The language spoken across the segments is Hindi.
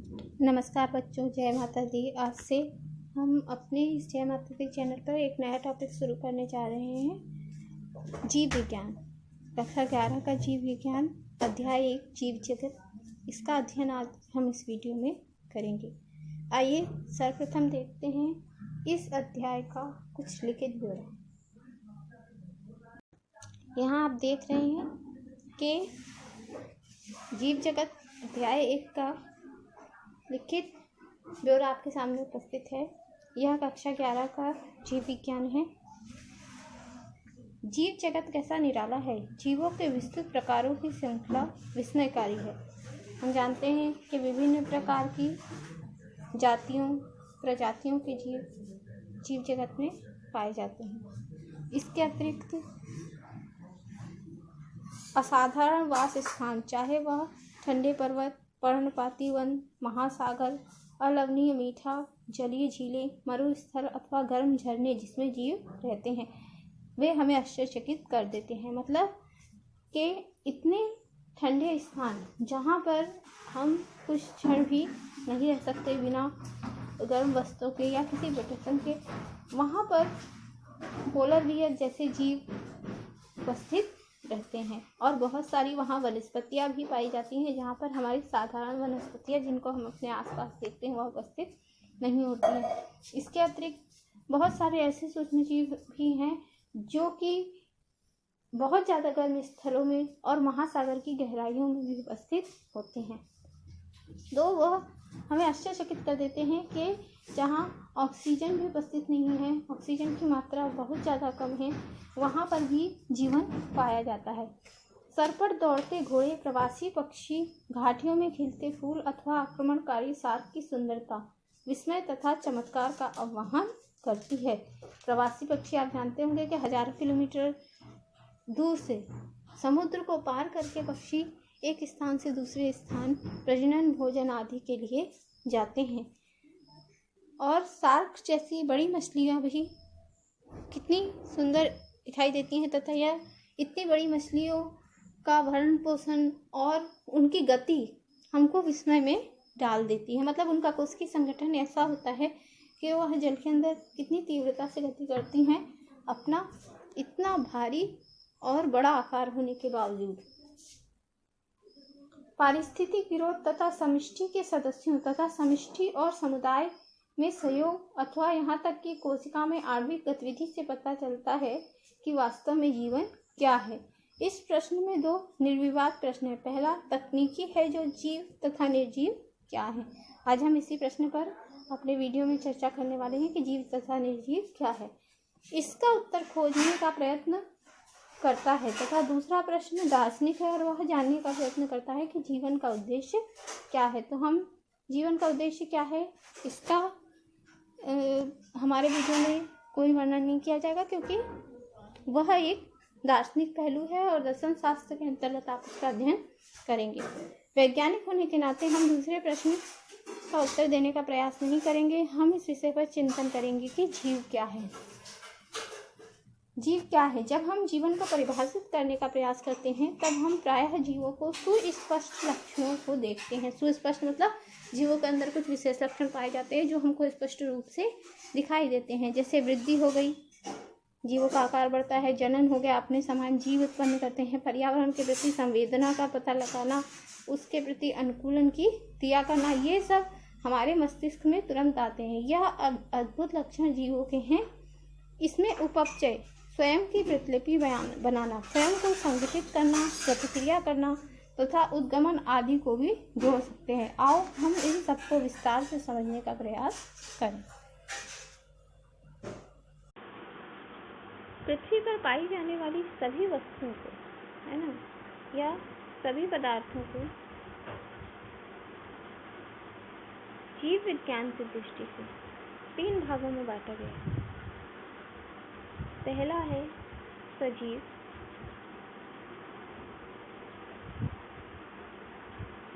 नमस्कार बच्चों, जय माता दी। आज से हम अपने इस जय माता दी चैनल पर एक नया टॉपिक शुरू करने जा रहे हैं, जीव विज्ञान। कक्षा 11 का जीव विज्ञान अध्याय 1 जीव जगत, इसका अध्ययन आज हम इस वीडियो में करेंगे। आइए सर्वप्रथम देखते हैं इस अध्याय का कुछ लिखित ब्यौरा। यहाँ आप देख रहे हैं कि जीव जगत अध्याय 1 का लिखित ब्यौरा आपके सामने उपस्थित है। यह कक्षा 11 का जीव विज्ञान है। जीव जगत कैसा निराला है। जीवों के विस्तृत प्रकारों की श्रृंखला विस्मयकारी है। हम जानते हैं कि विभिन्न प्रकार की प्रजातियों के जीव जगत में पाए जाते हैं। इसके अतिरिक्त असाधारण वास स्थान, चाहे वह ठंडे पर्वत, पर्णपाती वन, महासागर, अलवनीय मीठा जलीय झीलें, मरुस्थल अथवा गर्म झरने जिसमें जीव रहते हैं, वे हमें आश्चर्यचकित कर देते हैं। मतलब कि इतने ठंडे स्थान जहाँ पर हम कुछ क्षण भी नहीं रह सकते बिना गर्म वस्तुओं के या किसी प्रोटेक्शन के, वहाँ पर पोलर बियर जैसे जीव उपस्थित रहते हैं। और बहुत सारी वहाँ वनस्पतियाँ भी पाई जाती हैं जहाँ पर हमारी साधारण वनस्पतियाँ जिनको हम अपने आसपास देखते हैं वह उपस्थित नहीं होती हैं। इसके अतिरिक्त बहुत सारे ऐसे सूक्ष्मजीव भी हैं जो कि बहुत ज़्यादा गर्म स्थलों में और महासागर की गहराइयों में भी उपस्थित होते हैं। तो वह हमें आश्चर्यचकित कर देते हैं कि जहाँ ऑक्सीजन भी उपस्थित नहीं है, ऑक्सीजन की मात्रा बहुत ज़्यादा कम है, वहाँ पर भी जीवन पाया जाता है। सर पर दौड़ते घोड़े, प्रवासी पक्षी, घाटियों में खिलते फूल अथवा आक्रमणकारी सार्क की सुंदरता विस्मय तथा चमत्कार का आह्वान करती है। प्रवासी पक्षी आप जानते होंगे कि हजारों किलोमीटर दूर से समुद्र को पार करके पक्षी एक स्थान से दूसरे स्थान प्रजनन, भोजन आदि के लिए जाते हैं। और सार्क जैसी बड़ी मछलियाँ भी कितनी सुंदर दिखाई देती हैं तथा यह इतनी बड़ी मछलियों का भरण पोषण और उनकी गति हमको विस्मय में डाल देती है। मतलब उनका कोशिकीय संगठन ऐसा होता है कि वह जल के अंदर कितनी तीव्रता से गति करती हैं, अपना इतना भारी और बड़ा आकार होने के बावजूद। पारिस्थितिक विरोध तथा समष्टि के सदस्यों तथा समष्टि और समुदाय में सहयोग अथवा यहाँ तक कि कोशिका में आणविक गतिविधि से पता चलता है कि वास्तव में जीवन क्या है। इस प्रश्न में दो निर्विवाद प्रश्न है। पहला तकनीकी है जो जीव तथा निर्जीव क्या है। आज हम इसी प्रश्न पर अपने वीडियो में चर्चा करने वाले हैं कि जीव तथा निर्जीव क्या है। इसका उत्तर खोजने का प्रयत्न करता है तथा दूसरा प्रश्न दार्शनिक है और वह जानने का प्रयत्न करता है कि जीवन का उद्देश्य क्या है। तो हम जीवन का उद्देश्य क्या है इसका हमारे वीडियो में कोई वर्णन नहीं किया जाएगा, क्योंकि वह एक दार्शनिक पहलू है और दर्शन शास्त्र के अंतर्गत आप इसका अध्ययन करेंगे। वैज्ञानिक होने के नाते हम दूसरे प्रश्न का उत्तर देने का प्रयास नहीं करेंगे। हम इस विषय पर चिंतन करेंगे कि जीव क्या है। जीव क्या है। जब हम जीवन को परिभाषित करने का प्रयास करते हैं तब हम प्रायः जीवों को सुस्पष्ट लक्षणों को देखते हैं। सुस्पष्ट मतलब जीवों के अंदर कुछ विशेष लक्षण पाए जाते हैं जो हमको स्पष्ट रूप से दिखाई देते हैं। जैसे वृद्धि हो गई, जीवों का आकार बढ़ता है, जनन हो गया, अपने समान जीव उत्पन्न करते हैं, पर्यावरण के प्रति संवेदना का पता लगाना, उसके प्रति अनुकूलन की क्रिया करना, ये सब हमारे मस्तिष्क में तुरंत आते हैं। यह अद्भुत लक्षण जीवों के हैं। इसमें उपपचय, स्वयं की प्रतिलिपि बनाना, स्वयं को संगठित करना, प्रतिक्रिया करना तथा उद्गमन आदि को भी जोड़ सकते हैं। आओ हम इन सबको विस्तार से समझने का प्रयास करें। पृथ्वी पर पाई जाने वाली सभी वस्तुओं को, है ना, या सभी पदार्थों को जीव विज्ञान की दृष्टि से 3 भागों में बांटा गया। पहला है सजीव,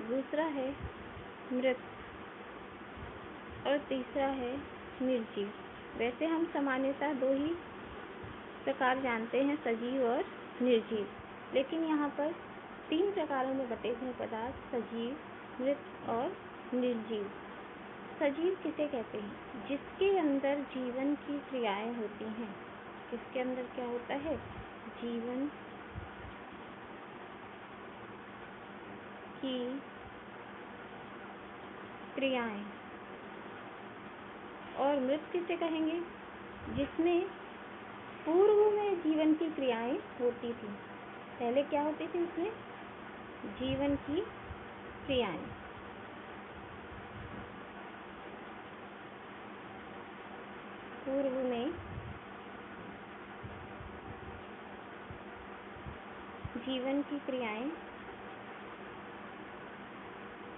दूसरा है मृत और तीसरा है निर्जीव। वैसे हम सामान्यतः 2 ही प्रकार जानते हैं, सजीव और निर्जीव, लेकिन यहाँ पर 3 प्रकारों में बटे हुए पदार्थ सजीव, मृत और निर्जीव। सजीव किसे कहते हैं? जिसके अंदर जीवन की क्रियाएं होती हैं। किसके अंदर क्या होता है? जीवन की क्रियाएं। और मृत किसे कहेंगे? जिसमें पूर्व में जीवन की क्रियाएं होती थी। पहले क्या होती थी इसमें? जीवन की क्रियाएं। पूर्व में जीवन की क्रियाएं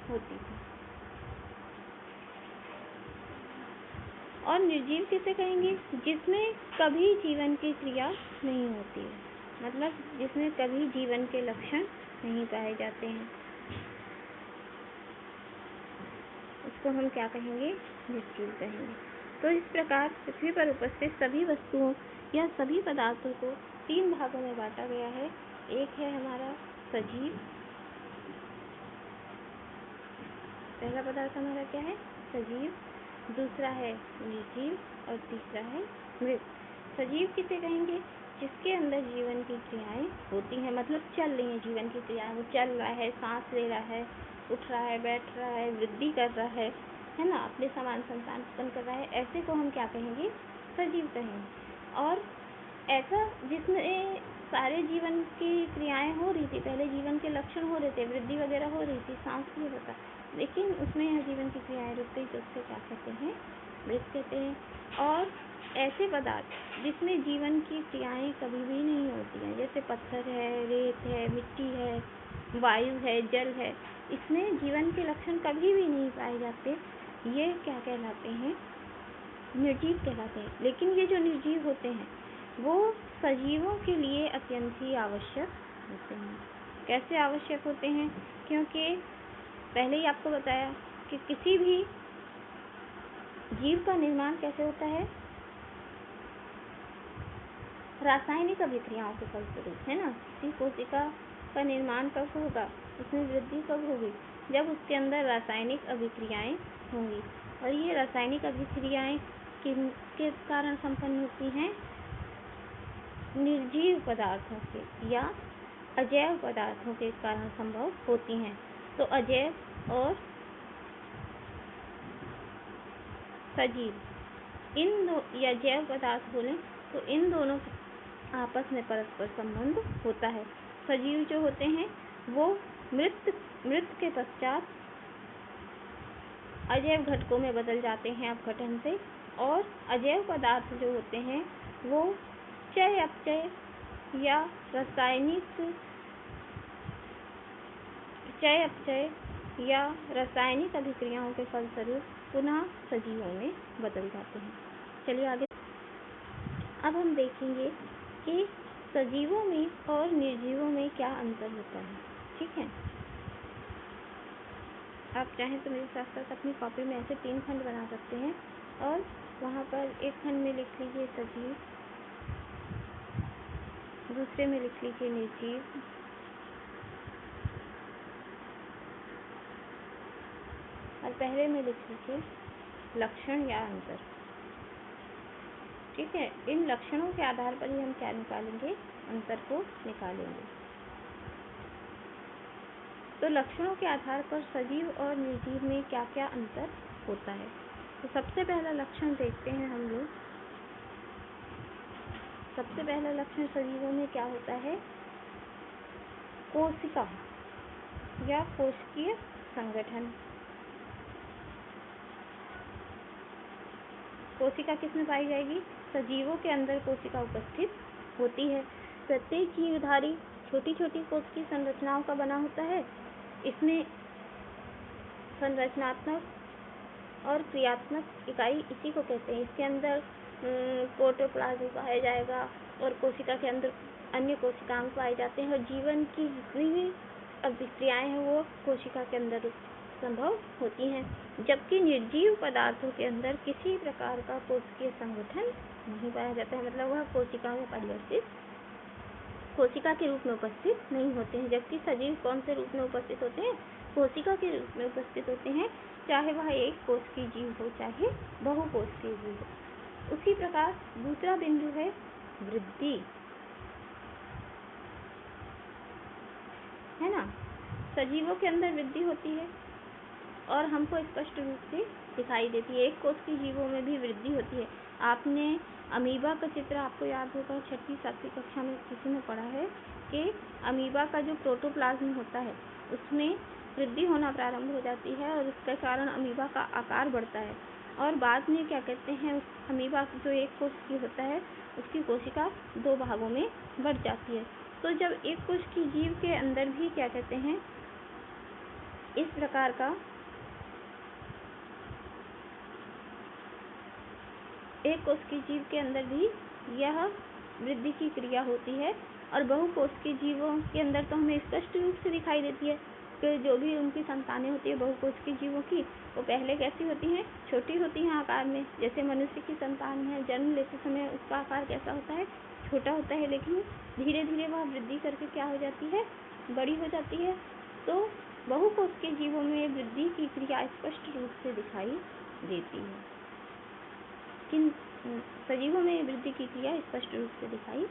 होती थी। और निर्जीव किसे कहेंगे? जिसमें कभी जीवन की क्रिया नहीं होती है, मतलब जिसमें कभी जीवन के लक्षण नहीं पाए जाते हैं, उसको हम क्या कहेंगे? निर्जीव कहेंगे। तो इस प्रकार पृथ्वी पर उपस्थित सभी वस्तुओं या सभी पदार्थों को 3 भागों में बांटा गया है। एक है हमारा सजीव, पहला पदार्थ हमारा क्या है? सजीव। दूसरा है निर्जीव और तीसरा है मृत। सजीव किसे कहेंगे? जिसके अंदर जीवन की क्रियाएं होती हैं, मतलब चल रही हैं जीवन की क्रियाएं। वो चल रहा है, सांस ले रहा है, उठ रहा है, बैठ रहा है, वृद्धि कर रहा है ना, अपने समान संतान उत्पन्न कर रहा है। ऐसे को हम क्या कहेंगे? सजीव कहेंगे। और ऐसा जिसमें सारे जीवन की क्रियाएं हो रही थी, पहले जीवन के लक्षण हो रहे थे, वृद्धि वगैरह हो रही थी, सांस भी होता, लेकिन उसमें यह जीवन की क्रियाएं रुक गई, तो उससे क्या कहते हैं? मृत कहते हैं। और ऐसे पदार्थ जिसमें जीवन की क्रियाएं कभी भी नहीं होती हैं, जैसे पत्थर है, रेत है, मिट्टी है, वायु है, जल है, इसमें जीवन के लक्षण कभी भी नहीं पाए जाते, ये क्या कहलाते हैं? निर्जीव कहलाते हैं। लेकिन ये जो निर्जीव होते हैं वो सजीवों के लिए अत्यंत ही आवश्यक होते हैं। कैसे आवश्यक होते हैं? क्योंकि पहले ही आपको बताया कि किसी भी जीव का निर्माण कैसे होता है? रासायनिक अभिक्रियाओं के फलस्वरूप, है ना। किसी कोशिका का निर्माण कब होगा? उसमें वृद्धि कब होगी? जब उसके अंदर रासायनिक अभिक्रियाएं होंगी। और ये रासायनिक अभिक्रियाएं किनके कारण संपन्न होती हैं? निर्जीव पदार्थों के या अजैव पदार्थों के कारण संभव होती हैं। तो अजैव और सजीव इन दो या जैव पदार्थ बोलें तो इन दोनों आपस में परस्पर संबंध होता है। सजीव जो होते हैं वो मृत के पश्चात अजैव घटकों में बदल जाते हैं अपघटन से, और अजैव पदार्थ जो होते हैं वो चय अपचय या रासायनिक अभिक्रियाओं के फलस्वरूप पुनः सजीवों में बदल जाते हैं। चलिए आगे। अब हम देखेंगे कि सजीवों में और निर्जीवों में क्या अंतर होता है। ठीक है, आप चाहें तो मेरे साथ साथ अपनी कॉपी में ऐसे 3 खंड बना सकते हैं और वहाँ पर एक खंड में लिख लीजिए सजीव, दूसरे में लिख लीजिए निर्जीव, और पहले में लिख लीजिए लक्षण या अंतर। ठीक है, इन लक्षणों के आधार पर ही हम क्या निकालेंगे? अंतर को निकालेंगे। तो लक्षणों के आधार पर सजीव और निर्जीव में क्या क्या अंतर होता है। तो सबसे पहला लक्षण देखते हैं हम लोग। सबसे पहला लक्षण सजीवों में क्या होता है? कोशिका या कोशिकीय संगठन। कोशिका किसमें पाई जाएगी? सजीवों के अंदर कोशिका उपस्थित होती है। प्रत्येक जीवधारी छोटी छोटी कोशिकीय संरचनाओं का बना होता है। इसमें संरचनात्मक और क्रियात्मक इकाई इसी को कहते हैं। इसके अंदर प्रोटोप्लाज्म पाया जाएगा और कोशिका के अंदर अन्य कोशिकांग पाए जाते हैं, और जीवन की जितनी भी अभिक्रियाएं हैं वो कोशिका के अंदर संभव होती हैं। जबकि निर्जीव पदार्थों के अंदर किसी प्रकार का कोशिकीय संगठन नहीं पाया जाता है, मतलब वह कोशिका में परिवर्तित कोशिका के रूप में उपस्थित नहीं होते हैं। जबकि सजीव कौन से रूप में उपस्थित होते हैं? कोशिका के रूप में उपस्थित होते हैं। चाहे वह एक कोष की जीव हो चाहे बहुकोषीय जीव हो। उसी प्रकार दूसरा बिंदु है वृद्धि, है ना। सजीवों के अंदर वृद्धि होती है और हमको स्पष्ट रूप से दिखाई देती है। एक कोष की जीवों में भी वृद्धि होती है। आपने अमीबा का चित्र आपको याद होगा, 6वीं 7वीं कक्षा में किसी ने पढ़ा है कि अमीबा का जो प्रोटोप्लाज्म होता है उसमें वृद्धि होना प्रारंभ हो जाती है और उसके कारण अमीबा का आकार बढ़ता है और बाद में क्या कहते हैं, उस अमीबा जो एक कोष की होता है उसकी कोशिका 2 भागों में बढ़ जाती है। तो जब एक कोष की जीव के अंदर भी क्या कहते हैं, इस प्रकार का एक कोष की जीव के अंदर भी यह वृद्धि की क्रिया होती है और बहुकोष के जीवों के अंदर तो हमें स्पष्ट रूप से दिखाई देती है कि जो भी उनकी संतानें होती है बहुकोष की जीवों की, वो पहले कैसी होती हैं, छोटी होती हैं आकार में। जैसे मनुष्य की संतान है, जन्म लेते समय उसका आकार कैसा होता है, छोटा होता है, लेकिन धीरे धीरे वह वृद्धि करके क्या हो जाती है, बड़ी हो जाती है। तो बहुकोष के जीवों में वृद्धि की क्रिया स्पष्ट रूप से दिखाई देती है। किन सजीवों में वृद्धि की क्रिया स्पष्ट रूप से दिखाई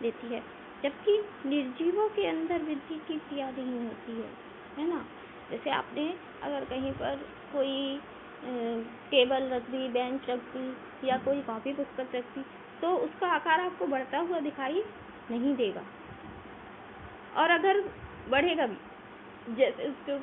देती है, जबकि निर्जीवों के अंदर वृद्धि की क्रिया नहीं होती है ना। जैसे आपने अगर कहीं पर कोई टेबल रख दी, बेंच रख दी या कोई कॉपी पुस्तक रख दी तो उसका आकार आपको बढ़ता हुआ दिखाई नहीं देगा और अगर बढ़ेगा भी, जैसे उसके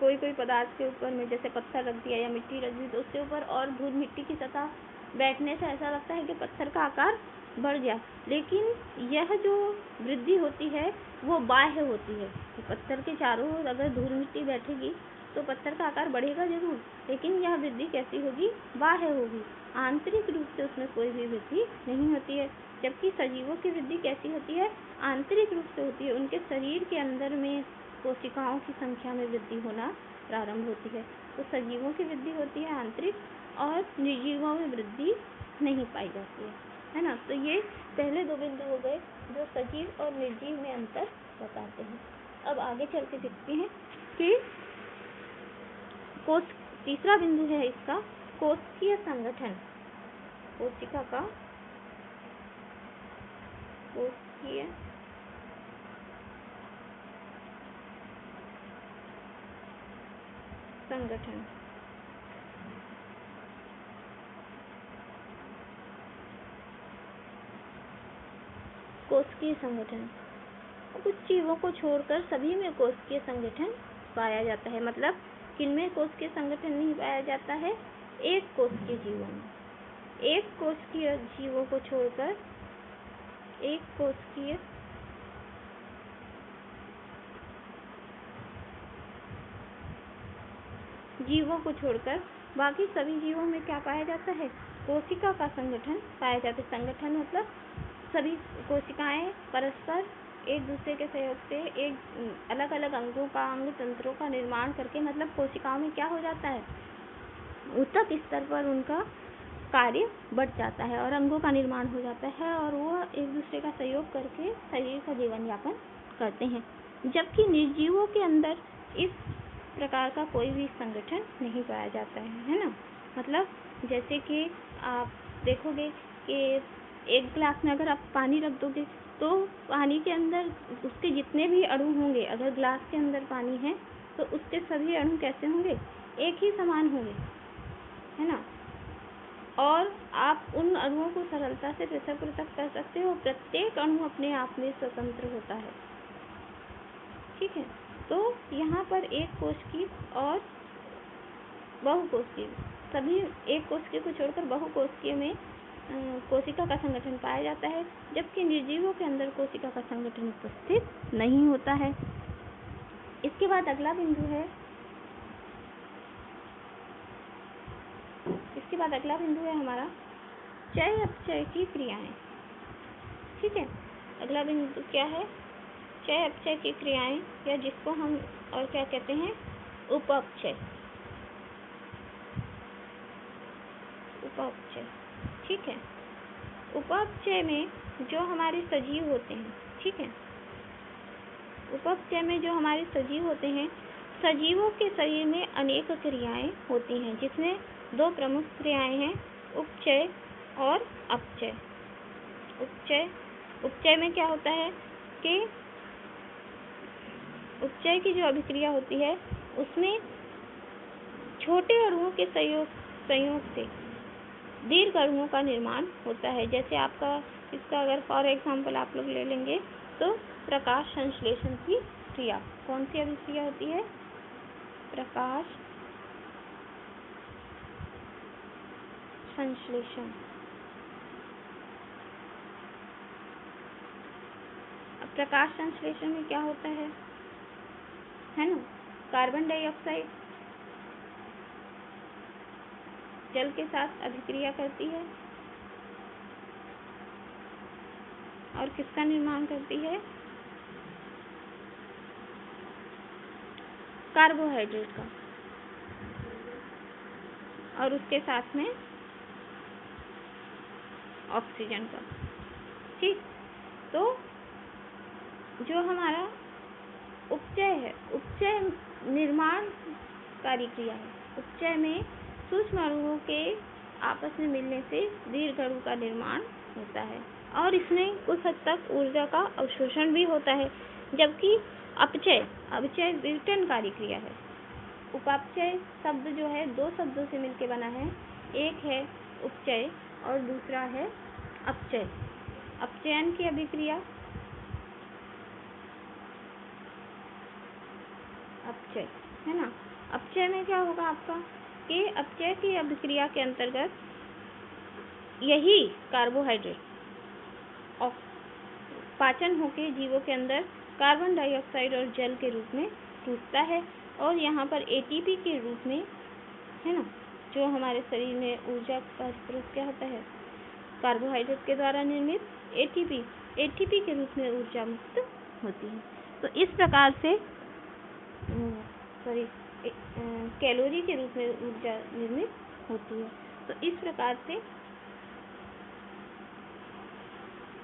कोई पदार्थ के ऊपर में जैसे पत्थर रख दिया या मिट्टी रख दी तो उसके ऊपर और धूल मिट्टी की सतह बैठने से ऐसा लगता है कि पत्थर का आकार बढ़ गया, लेकिन यह जो वृद्धि होती है वो बाह्य होती है। तो पत्थर के चारों ओर अगर धूल मिट्टी बैठेगी तो पत्थर का आकार बढ़ेगा जरूर, लेकिन यह वृद्धि कैसी होगी, बाह्य होगी, आंतरिक रूप से उसमें कोई भी वृद्धि नहीं होती है। जबकि सजीवों की वृद्धि कैसी होती है, आंतरिक रूप से होती है। उनके शरीर के अंदर में कोशिकाओं की संख्या में वृद्धि होना प्रारंभ होती है। तो सजीवों की वृद्धि होती है आंतरिक और निर्जीवों में वृद्धि नहीं पाई जाती है ना। तो ये पहले 2 बिंदु हो गए जो सजीव और निर्जीव में अंतर बताते हैं। अब आगे चल के देखते हैं कि तीसरा बिंदु है इसका कोशिकीय संगठन। कोशिका का कोशिकीय संगठन। कोशिकीय संगठन, कुछ जीवों को छोड़कर सभी में कोशिकीय संगठन पाया जाता है। मतलब किनमें कोशिकीय संगठन नहीं पाया जाता है, एक कोशिकीय जीवों में। एक कोशिकीय जीवों को छोड़कर, एक कोशिकीय जीवों को छोड़कर बाकी सभी जीवों में क्या पाया जाता है, कोशिका का संगठन पाया जाता है। संगठन मतलब सभी कोशिकाएं परस्पर एक दूसरे के सहयोग से एक अलग अलग अंगों का, अंग तंत्रों का निर्माण करके, मतलब कोशिकाओं में क्या हो जाता है, ऊतक स्तर पर उनका कार्य बढ़ जाता है और अंगों का निर्माण हो जाता है और वो एक दूसरे का सहयोग करके शरीर का जीवन यापन करते हैं। जबकि निर्जीवों के अंदर इस प्रकार का कोई भी संगठन नहीं पाया जाता है ना। मतलब जैसे कि आप देखोगे कि एक गिलास में अगर आप पानी रख दोगे तो पानी के अंदर उसके जितने भी अणु होंगे, अगर गिलास के अंदर पानी है तो उसके सभी अणु कैसे होंगे, एक ही समान होंगे, है ना। और आप उन अणुओं को सरलता से पृथक पृथक कर सकते हो। प्रत्येक अणु अपने आप में स्वतंत्र होता है, ठीक है। तो यहाँ पर एक कोश की और बहुकोशिकीय, सभी एक कोशिकीय को छोड़कर बहुकोशिकीय में कोशिका का संगठन पाया जाता है, जबकि निर्जीवों के अंदर कोशिका का संगठन उपस्थित नहीं होता है। इसके बाद अगला बिंदु है, हमारा चय अपचय की क्रियाएं। ठीक है, अगला बिंदु क्या है, चय अपचय की क्रियाएं, या जिसको हम और क्या कहते हैं, उपअपचय। ठीक है, उपअपचय में जो हमारे सजीव होते हैं, ठीक है, उपअपचय में जो हमारे सजीव होते हैं सजीवों के शरीर में अनेक क्रियाएं होती हैं, जिसमें दो प्रमुख क्रियाएं हैं, उपचय और अपचय। उपचय में क्या होता है कि उपचय की जो अभिक्रिया होती है उसमें छोटे अणुओं के संयोग से दीर्घ अणुओं का निर्माण होता है। जैसे आपका इसका अगर फॉर एग्जाम्पल आप लोग ले लेंगे तो प्रकाश संश्लेषण की क्रिया, कौन सी अभिक्रिया होती है? प्रकाश संश्लेषण। अब प्रकाश संश्लेषण में क्या होता है ना, कार्बन डाइऑक्साइड जल के साथ अभिक्रिया करती है और किसका निर्माण करती है? कार्बोहाइड्रेट का, और उसके साथ में ऑक्सीजन का। ठीक, तो जो हमारा उपचय है, उपचय निर्माणकारी क्रिया है। उपचय में सूक्ष्म अणुओं के आपस में मिलने से दीर्घ अणु का निर्माण होता है और इसमें कुछ हद तक ऊर्जा का अवशोषण भी होता है। जबकि अपचय विघटनकारी क्रिया है। उपापचय शब्द जो है दो शब्दों से मिलकर बना है, एक है उपचय और दूसरा है अपचय। अपचयन की अभिक्रिया, अपचय है ना। अपचय में क्या होगा आपका कि अपचय की अभिक्रिया के अंतर्गत यही कार्बोहाइड्रेट पाचन होकर जीवों के अंदर कार्बन डाइऑक्साइड और जल के रूप में टूटता है और यहाँ पर एटीपी के रूप में, है ना, जो हमारे शरीर में ऊर्जा का स्रोत क्या होता है? कार्बोहाइड्रेट के द्वारा निर्मित एटीपी के रूप में ऊर्जा मुक्त होती है। तो इस प्रकार से कैलोरी के रूप में ऊर्जा निर्मित होती है। तो इस प्रकार से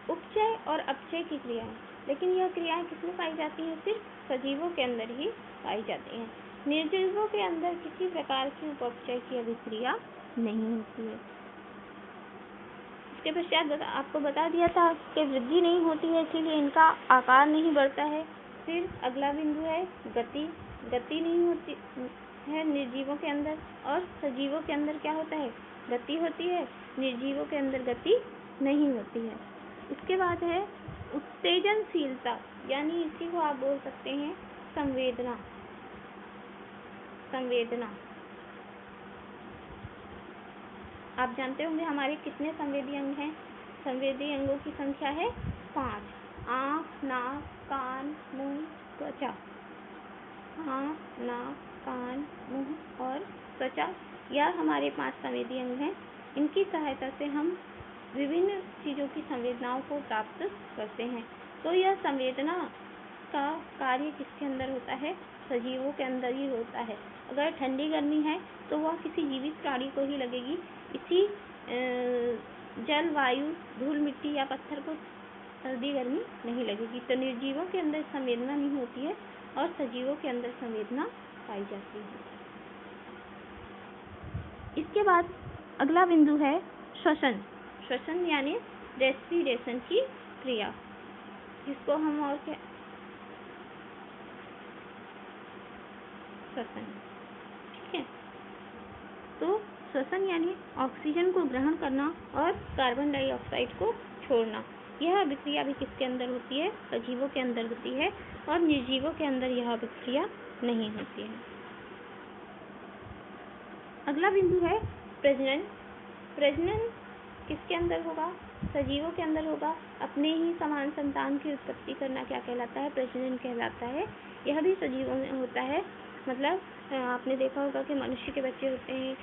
उपचय और अपचय की क्रियाएं, लेकिन यह क्रियाएं किसमें पाई जाती हैं? सिर्फ सजीवों के अंदर ही पाई जाती हैं। निर्जीवों के अंदर किसी प्रकार की उपचय की अभिक्रिया नहीं होती है। इसके पश्चात आपको बता दिया था कि वृद्धि नहीं होती है, इसीलिए इनका आकार नहीं बढ़ता है। फिर अगला बिंदु है गति नहीं होती है निर्जीवों के अंदर, और सजीवों के अंदर क्या होता है? गति होती है, निर्जीवों के अंदर गति नहीं होती है। उसके बाद है उत्तेजनशीलता, यानी इसी को आप बोल सकते हैं संवेदना। आप जानते होंगे हमारे कितने संवेदी अंग हैं? संवेदी अंगों की संख्या है 5। आँख, नाक, कान, मुंह, त्वचा। आँख, नाक, कान, मुंह और त्वचा, यह हमारे 5 संवेदी अंग हैं। इनकी सहायता से हम विभिन्न चीज़ों की संवेदनाओं को प्राप्त करते हैं। तो यह संवेदना का कार्य किसके अंदर होता है? सजीवों के अंदर ही होता है। अगर ठंडी गर्मी है तो वह किसी जीवित प्राणी को ही लगेगी, इसी जल, वायु, धूल, मिट्टी या पत्थर को सर्दी गर्मी नहीं लगेगी। तो निर्जीवों के अंदर संवेदना नहीं होती है और सजीवों के अंदर संवेदना पाई जाती है। इसके बाद अगला बिंदु है श्वसन यानी रेस्पिरेशन की क्रिया, जिसको हम और क्या श्वसन, ठीक है। तो श्वसन यानी ऑक्सीजन को ग्रहण करना और कार्बन डाइऑक्साइड को छोड़ना। यह अभिक्रिया भी किसके अंदर होती है? सजीवों के अंदर होती है और निर्जीवों के अंदर यह अभिक्रिया नहीं होती है। अगला बिंदु है प्रजनन किसके अंदर होगा? सजीवों के अंदर होगा। अपने ही समान संतान की उत्पत्ति करना क्या कहलाता है? प्रजनन कहलाता है। यह भी सजीवों में होता है। मतलब आपने देखा होगा कि मनुष्य के बच्चे होते हैं,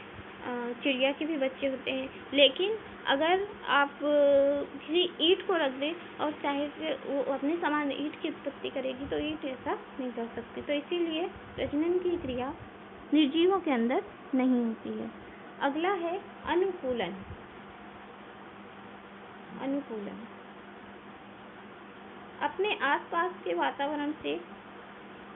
चिड़िया के भी बच्चे होते हैं, लेकिन अगर आप किसी ईंट को रख दें और चाहे वो अपने समान ईंट की उत्पत्ति करेगी तो ईंट ऐसा नहीं कर सकती। तो इसीलिए प्रजनन की क्रिया निर्जीवों के अंदर नहीं होती है। अगला है अनुकूलन। अपने आसपास के वातावरण से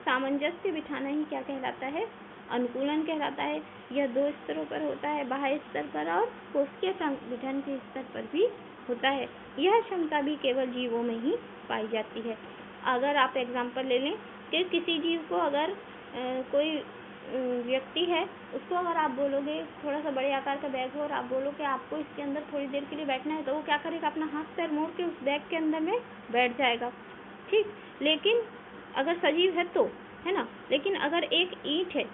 सामंजस्य बिठाना ही क्या कहलाता है? अनुकूलन कहलाता है। यह 2 स्तरों पर होता है, बाह्य स्तर पर और कोशिकीय संगठन के स्तर पर भी होता है। यह क्षमता भी केवल जीवों में ही पाई जाती है। अगर आप एग्जाम्पल ले लें कि किसी जीव को अगर कोई व्यक्ति है, उसको अगर आप बोलोगे थोड़ा सा बड़े आकार का बैग हो और आप बोलो कि आपको इसके अंदर थोड़ी देर के लिए बैठना है, तो वो क्या करेगा? अपना हाथ पैर मोड़ के उस बैग के अंदर में बैठ जाएगा, ठीक। लेकिन अगर सजीव है तो, है ना। लेकिन अगर एक ईंट है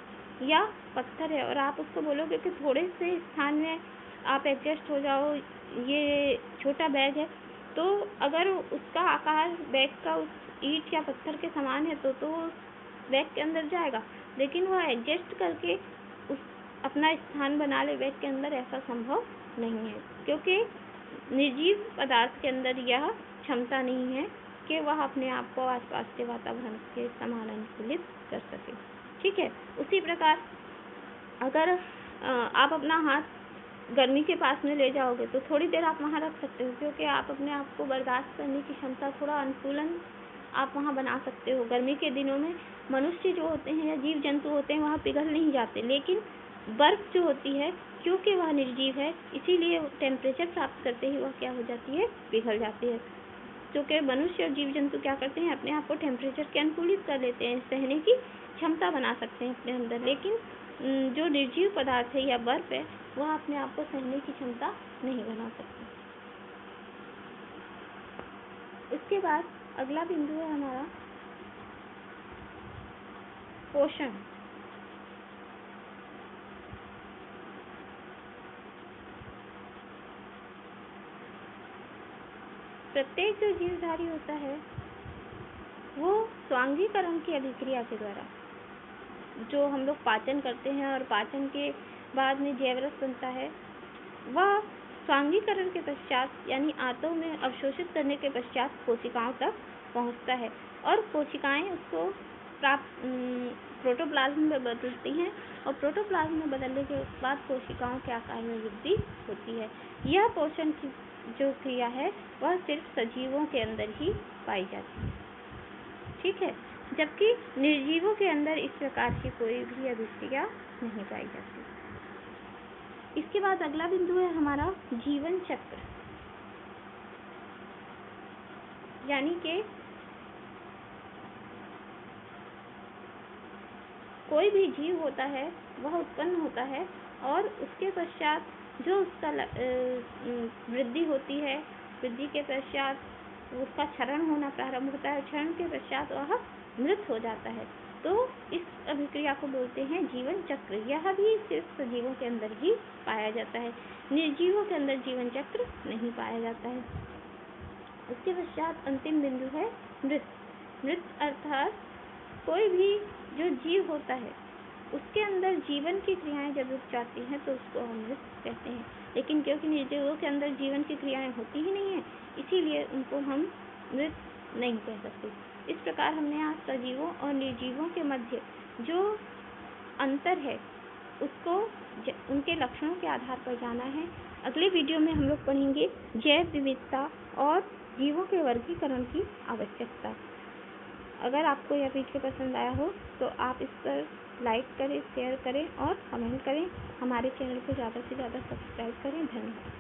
या पत्थर है और आप उसको बोलोगे कि थोड़े से स्थान में आप एडजस्ट हो जाओ, ये छोटा बैग है, तो अगर उसका आकार बैग का उस ईंट या पत्थर के समान है तो बैग के अंदर जाएगा। लेकिन वह एडजस्ट करके उस अपना स्थान बना ले बैग के अंदर, ऐसा संभव नहीं है, क्योंकि निर्जीव पदार्थ के अंदर यह क्षमता नहीं है कि वह अपने आप को आसपास के वातावरण के समान अनुकूलित कर सके, ठीक है। उसी प्रकार अगर आप अपना हाथ गर्मी के पास में ले जाओगे तो थोड़ी देर आप वहाँ रख सकते हो, क्योंकि आप अपने आप को बर्दाश्त करने की क्षमता, थोड़ा अनुकूलन आप वहाँ बना सकते हो। गर्मी के दिनों में मनुष्य जो होते हैं या जीव जंतु होते हैं वहाँ पिघल नहीं जाते, लेकिन बर्फ जो होती है, क्योंकि वह निर्जीव है, इसीलिए टेम्परेचर प्राप्त करते ही वह क्या हो जाती है? पिघल जाती है। क्योंकि मनुष्य और जीव जंतु क्या करते हैं? अपने आप को टेम्परेचर के अनुकूलित कर लेते हैं, सहने की क्षमता बना सकते हैं अपने अंदर। लेकिन जो निर्जीव पदार्थ है या बर्फ है, वह अपने आप को सहने की क्षमता नहीं बना सकती। इसके बाद अगला बिंदु है हमारा पोषण। प्रत्येक जो जीवधारी होता है वो स्वांगीकरण की अभिक्रिया के द्वारा, जो हम लोग पाचन करते हैं और पाचन के बाद में जैवरस बनता है, वह स्वांगीकरण के पश्चात यानी आंतों में अवशोषित करने के पश्चात कोशिकाओं तक पहुंचता है और कोशिकाएं उसको प्राप्त प्रोटोप्लाज्म में बदलती हैं और प्रोटोप्लाज्म में बदलने के बाद कोशिकाओं के आकार में वृद्धि होती है। यह पोषण की जो क्रिया है वह सिर्फ सजीवों के अंदर ही पाई जाती है, ठीक है, जबकि निर्जीवों के अंदर इस प्रकार की कोई भी अभिक्रिया नहीं पाई जाती। इसके बाद अगला बिंदु है हमारा जीवन चक्र, यानी कि कोई भी जीव होता है वह उत्पन्न होता है और उसके पश्चात जो उसका वृद्धि होती है, वृद्धि के पश्चात उसका क्षरण होना प्रारंभ होता है, क्षरण के पश्चात वह मृत हो जाता है। तो इस अभिक्रिया को बोलते हैं जीवन चक्र। यह भी सिर्फ सजीवों के अंदर ही पाया जाता है, निर्जीवों के अंदर जीवन चक्र नहीं पाया जाता है। उसके पश्चात अंतिम बिंदु है मृत। मृत अर्थात कोई भी जो जीव होता है उसके अंदर जीवन की क्रियाएं जब रुक जाती हैं तो उसको हम मृत कहते हैं। लेकिन क्योंकि निर्जीवों के अंदर जीवन की क्रियाएं होती ही नहीं है, इसीलिए उनको हम मृत नहीं कह सकते। इस प्रकार हमने आज सजीवों और निर्जीवों के मध्य जो अंतर है उसको उनके लक्षणों के आधार पर जाना है। अगले वीडियो में हम लोग पढ़ेंगे जैव विविधता और जीवों के वर्गीकरण की आवश्यकता। अगर आपको यह वीडियो पसंद आया हो तो आप इस पर लाइक करें, शेयर करें और कमेंट करें। हमारे चैनल को ज़्यादा से ज़्यादा सब्सक्राइब करें। धन्यवाद।